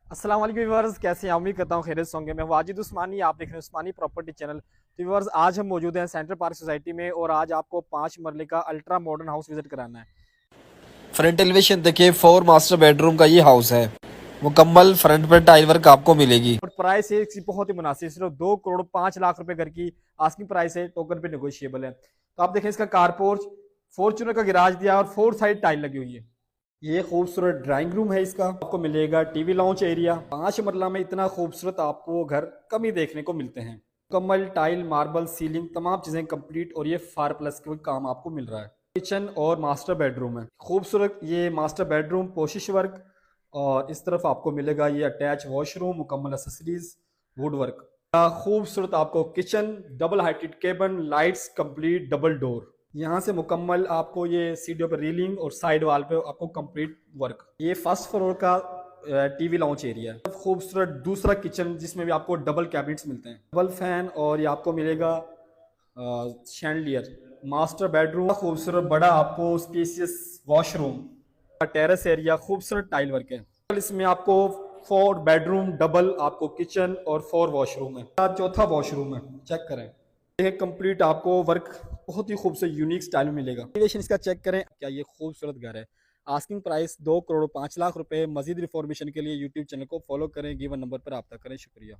अस्सलाम वालेकुम व्यूअर्स, कैसे हैं? उम्मीद करता हूँ खैरियत से होंगे। मैं वाजिद उस्मानी, आप देख रहे हैं उस्मानी प्रॉपर्टी चैनल। तो व्यूअर्स, आज हम मौजूद हैं सेंट्रल पार्क सोसाइटी में और आज आपको 5 मरले का अल्ट्रा मॉडर्न हाउस विजिट कराना है। फ्रंट एलिवेशन देखिए, 4 मास्टर बेडरूम का ये हाउस है। मुकम्मल फ्रंट पर टाइल वर्क आपको मिलेगी। और प्राइस है इसकी बहुत ही मुनासिब, सिर्फ 2 करोड़ 5 लाख रुपए घर की आस्किंग प्राइस है, टोकन पे नेगोशिएबल है। तो आप देखें, इसका कारपोर्च, फॉर्च्यूनर का गिराज दिया और 4 साइड टाइल लगी हुई है। ये खूबसूरत ड्राइंग रूम है, इसका आपको मिलेगा टीवी लॉन्च एरिया। 5 मरला में इतना खूबसूरत आपको घर कम ही देखने को मिलते हैं। मुकम्मल टाइल, मार्बल, सीलिंग, तमाम चीजें कंप्लीट और ये 4+ का काम आपको मिल रहा है। किचन और मास्टर बेडरूम है, खूबसूरत ये मास्टर बेडरूम, पोशिश वर्क। और इस तरफ आपको मिलेगा ये अटैच वॉशरूम, मुकम्मल एसेसरीज, वुड वर्क। खूबसूरत आपको kitchen, double heighted केबन, lights complete, double door. यहाँ से मुकम्मल आपको ये सीढ़ियों पर रीलिंग और साइड वाल पे आपको कंप्लीट वर्क। ये फर्स्ट फ्लोर का टीवी लॉन्च एरिया है। खूबसूरत दूसरा किचन जिसमें भी आपको डबल कैबिनेट्स मिलते हैं, डबल फैन, और ये आपको मिलेगा शैंडलियर। मास्टर बेडरूम, खूबसूरत बड़ा आपको स्पेसियस वॉशरूम, टेरेस एरिया, खूबसूरत टाइल वर्क है। इसमें आपको 4 बेडरूम, डबल आपको किचन और 4 वॉशरूम है। चौथा वॉशरूम है, चेक करें। ये कंप्लीट आपको वर्क बहुत ही खूबसूरत यूनिक स्टाइल में मिलेगा। एलिवेशन इसका चेक करें, क्या ये खूबसूरत घर है। आस्किंग प्राइस 2 करोड़ 5 लाख रुपए। मजीद इन्फॉर्मेशन के लिए यूट्यूब चैनल को फॉलो करें, गिवन नंबर पर रब्ता करें। शुक्रिया।